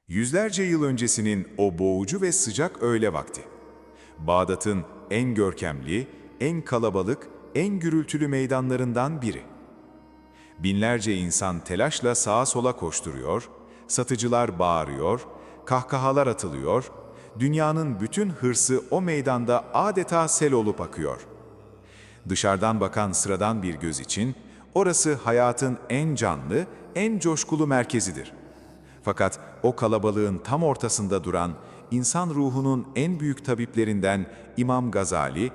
Yüzlerce yıl öncesinin o boğucu ve sıcak öğle vakti. Bağdat'ın en görkemli, en kalabalık, en gürültülü meydanlarından biri. Binlerce insan telaşla sağa sola koşturuyor, satıcılar bağırıyor, kahkahalar atılıyor, dünyanın bütün hırsı o meydanda adeta sel olup akıyor. Dışarıdan bakan sıradan bir göz için orası hayatın en canlı, en coşkulu merkezidir. Fakat o kalabalığın tam ortasında duran, insan ruhunun en büyük tabiplerinden İmam Gazali,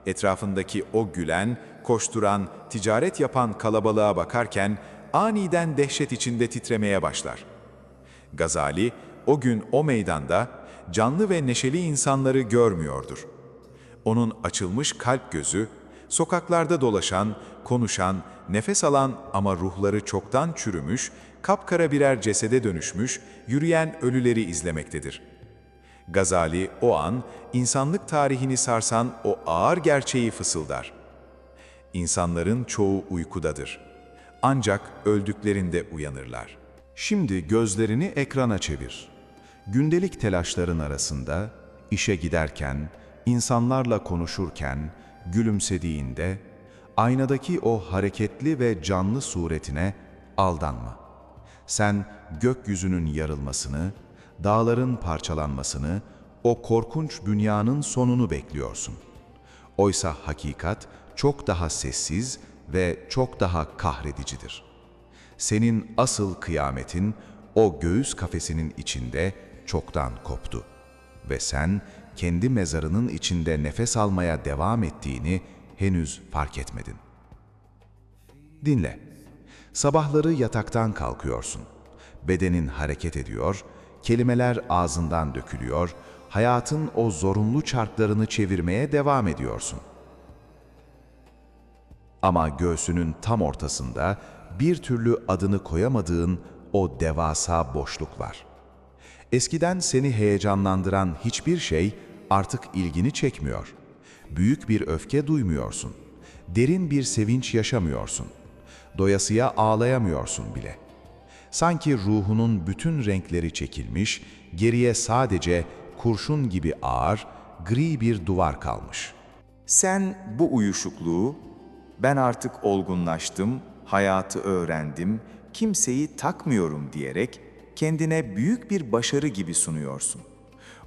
etrafındaki o gülen, koşturan, ticaret yapan kalabalığa bakarken aniden dehşet içinde titremeye başlar. Gazali, o gün o meydanda canlı ve neşeli insanları görmüyordur. Onun açılmış kalp gözü, sokaklarda dolaşan, konuşan, nefes alan ama ruhları çoktan çürümüş, kapkara birer cesede dönüşmüş, yürüyen ölüleri izlemektedir. Gazali o an, insanlık tarihini sarsan o ağır gerçeği fısıldar. İnsanların çoğu uykudadır. Ancak öldüklerinde uyanırlar. Şimdi gözlerini ekrana çevir. Gündelik telaşların arasında, işe giderken, insanlarla konuşurken, gülümsediğinde, aynadaki o hareketli ve canlı suretine aldanma. Sen gökyüzünün yarılmasını, dağların parçalanmasını, o korkunç dünyanın sonunu bekliyorsun. Oysa hakikat çok daha sessiz ve çok daha kahredicidir. Senin asıl kıyametin o göğüs kafesinin içinde çoktan koptu ve sen kendi mezarının içinde nefes almaya devam ettiğini henüz fark etmedin. Dinle. Sabahları yataktan kalkıyorsun. Bedenin hareket ediyor, kelimeler ağzından dökülüyor, hayatın o zorunlu çarklarını çevirmeye devam ediyorsun. Ama göğsünün tam ortasında bir türlü adını koyamadığın o devasa boşluk var. Eskiden seni heyecanlandıran hiçbir şey artık ilgini çekmiyor. Büyük bir öfke duymuyorsun. Derin bir sevinç yaşamıyorsun. Doyasıya ağlayamıyorsun bile. Sanki ruhunun bütün renkleri çekilmiş, geriye sadece kurşun gibi ağır, gri bir duvar kalmış. Sen bu uyuşukluğu, ben artık olgunlaştım, hayatı öğrendim, kimseyi takmıyorum diyerek kendine büyük bir başarı gibi sunuyorsun.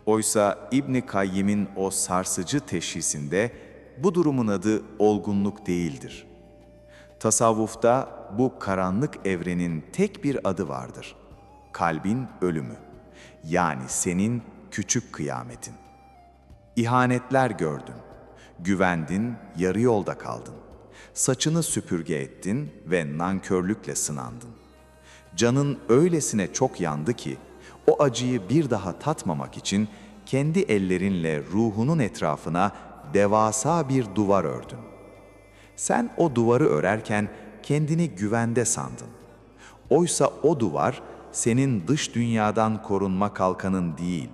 Oysa İbn Kayyim'in o sarsıcı teşhisinde bu durumun adı olgunluk değildir. Tasavvufta bu karanlık evrenin tek bir adı vardır. Kalbin ölümü. Yani senin küçük kıyametin. İhanetler gördün. Güvendin, yarı yolda kaldın. Saçını süpürge ettin ve nankörlükle sınandın. Canın öylesine çok yandı ki, o acıyı bir daha tatmamak için kendi ellerinle ruhunun etrafına devasa bir duvar ördün. Sen o duvarı örerken kendini güvende sandın. Oysa o duvar senin dış dünyadan korunma kalkanın değil,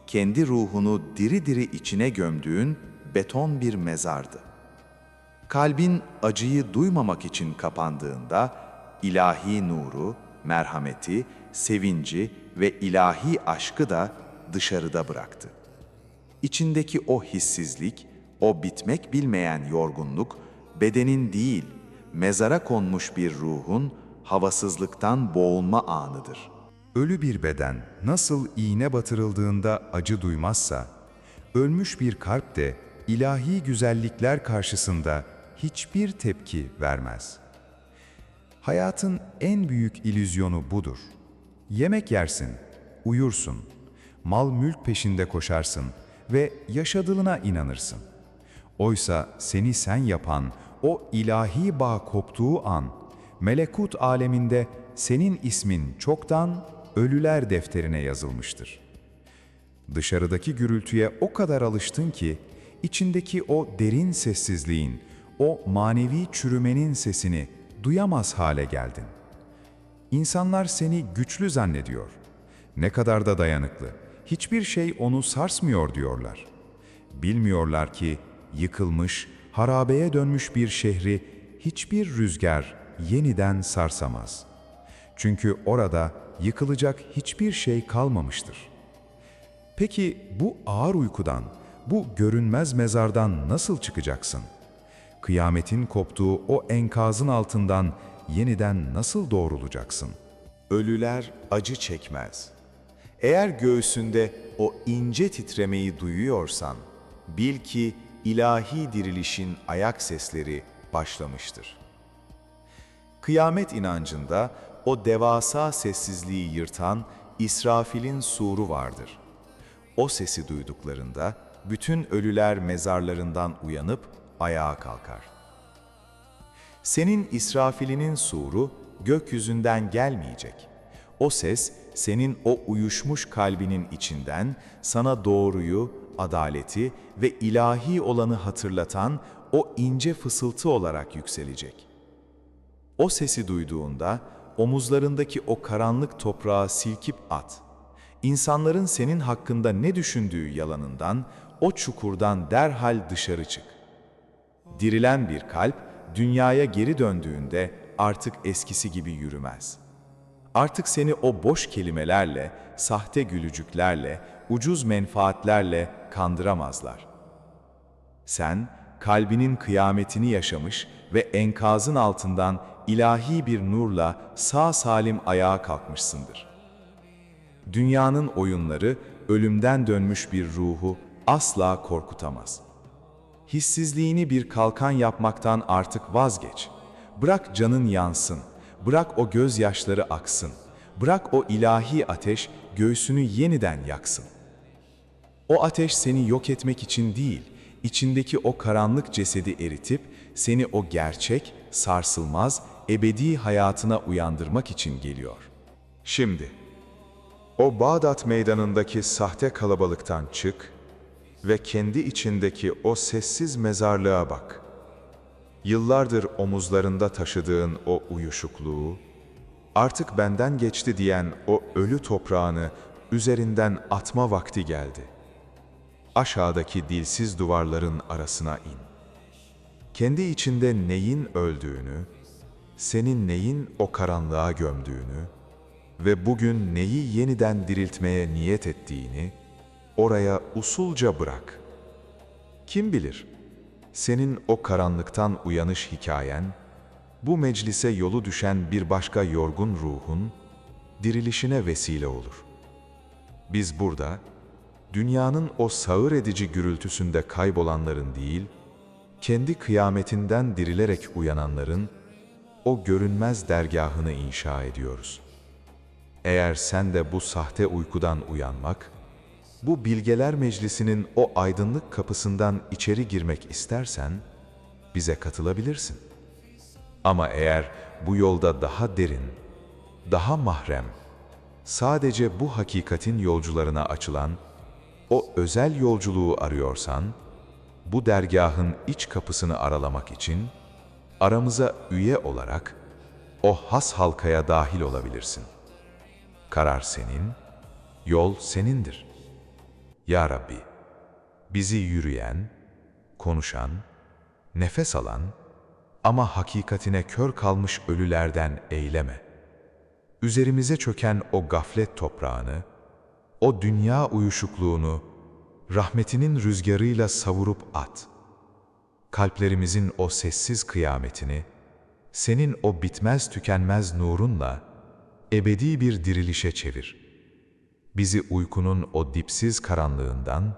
kendi ruhunu diri diri içine gömdüğün beton bir mezardı. Kalbin acıyı duymamak için kapandığında ilahi nuru, merhameti, sevinci ve ilahi aşkı da dışarıda bıraktı. İçindeki o hissizlik, o bitmek bilmeyen yorgunluk, bedenin değil, mezara konmuş bir ruhun havasızlıktan boğulma anıdır. Ölü bir beden nasıl iğne batırıldığında acı duymazsa, ölmüş bir kalp de ilahi güzellikler karşısında hiçbir tepki vermez. Hayatın en büyük illüzyonu budur. Yemek yersin, uyursun, mal mülk peşinde koşarsın ve yaşadığına inanırsın. Oysa seni sen yapan o ilahi bağ koptuğu an, melekut aleminde senin ismin çoktan ölüler defterine yazılmıştır. Dışarıdaki gürültüye o kadar alıştın ki, içindeki o derin sessizliğin, o manevi çürümenin sesini duyamaz hale geldin. İnsanlar seni güçlü zannediyor. Ne kadar da dayanıklı, hiçbir şey onu sarsmıyor diyorlar. Bilmiyorlar ki yıkılmış, harabeye dönmüş bir şehri hiçbir rüzgar yeniden sarsamaz. Çünkü orada yıkılacak hiçbir şey kalmamıştır. Peki bu ağır uykudan, bu görünmez mezardan nasıl çıkacaksın? Kıyametin koptuğu o enkazın altından yeniden nasıl doğrulacaksın? Ölüler acı çekmez. Eğer göğsünde o ince titremeyi duyuyorsan, bil ki ilahi dirilişin ayak sesleri başlamıştır. Kıyamet inancında o devasa sessizliği yırtan İsrafil'in suru vardır. O sesi duyduklarında bütün ölüler mezarlarından uyanıp ayağa kalkar. Senin İsrafil'inin suru gökyüzünden gelmeyecek. O ses senin o uyuşmuş kalbinin içinden sana doğruyu, adaleti ve ilahi olanı hatırlatan o ince fısıltı olarak yükselecek. O sesi duyduğunda omuzlarındaki o karanlık toprağı silkip at. İnsanların senin hakkında ne düşündüğü yalanından, o çukurdan derhal dışarı çık. Dirilen bir kalp, dünyaya geri döndüğünde artık eskisi gibi yürümez. Artık seni o boş kelimelerle, sahte gülücüklerle, ucuz menfaatlerle kandıramazlar. Sen, kalbinin kıyametini yaşamış ve enkazın altından ilahi bir nurla sağ salim ayağa kalkmışsındır. Dünyanın oyunları, ölümden dönmüş bir ruhu asla korkutamaz. Hissizliğini bir kalkan yapmaktan artık vazgeç. Bırak canın yansın, bırak o gözyaşları aksın, bırak o ilahi ateş göğsünü yeniden yaksın. O ateş seni yok etmek için değil, içindeki o karanlık cesedi eritip seni o gerçek, sarsılmaz, ebedi hayatına uyandırmak için geliyor. Şimdi, o Bağdat meydanındaki sahte kalabalıktan çık ve kendi içindeki o sessiz mezarlığa bak. Yıllardır omuzlarında taşıdığın o uyuşukluğu, artık benden geçti diyen o ölü toprağını üzerinden atma vakti geldi. Aşağıdaki dilsiz duvarların arasına in. Kendi içinde neyin öldüğünü, senin neyin o karanlığa gömdüğünü ve bugün neyi yeniden diriltmeye niyet ettiğini oraya usulca bırak. Kim bilir, senin o karanlıktan uyanış hikayen, bu meclise yolu düşen bir başka yorgun ruhun dirilişine vesile olur. Biz burada, dünyanın o sağır edici gürültüsünde kaybolanların değil, kendi kıyametinden dirilerek uyananların o görünmez dergahını inşa ediyoruz. Eğer sen de bu sahte uykudan uyanmak, bu bilgeler meclisinin o aydınlık kapısından içeri girmek istersen, bize katılabilirsin. Ama eğer bu yolda daha derin, daha mahrem, sadece bu hakikatin yolcularına açılan o özel yolculuğu arıyorsan, bu dergahın iç kapısını aralamak için aramıza üye olarak o has halkaya dahil olabilirsin. Karar senin, yol senindir. Ya Rabbi, bizi yürüyen, konuşan, nefes alan ama hakikatine kör kalmış ölülerden eyleme. Üzerimize çöken o gaflet toprağını, o dünya uyuşukluğunu rahmetinin rüzgarıyla savurup at. Kalplerimizin o sessiz kıyametini, senin o bitmez tükenmez nurunla ebedi bir dirilişe çevir. Bizi uykunun o dipsiz karanlığından,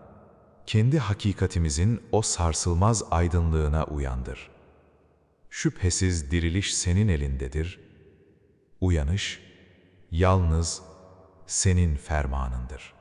kendi hakikatimizin o sarsılmaz aydınlığına uyandır. Şüphesiz diriliş senin elindedir. Uyanış, yalnız senin fermanındır.